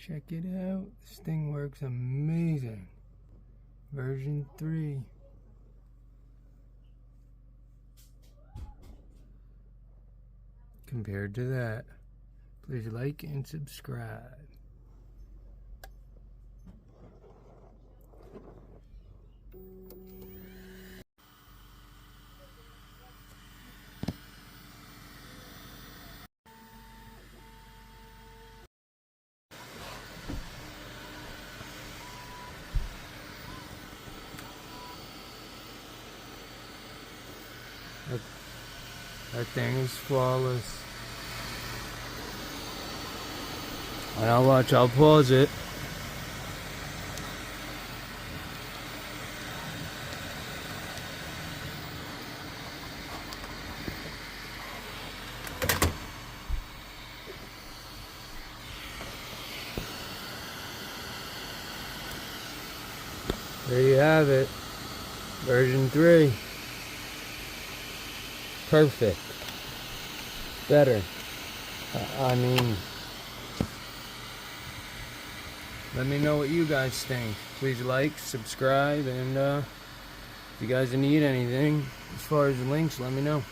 Check it out. This thing works amazing. Version 3. Compared to that, please like and subscribe. That thing is flawless. And I'll pause it. There you have it. Version 3. Perfect. Better. I mean, let me know what you guys think. Please like, subscribe, and if you guys need anything as far as the links, let me know.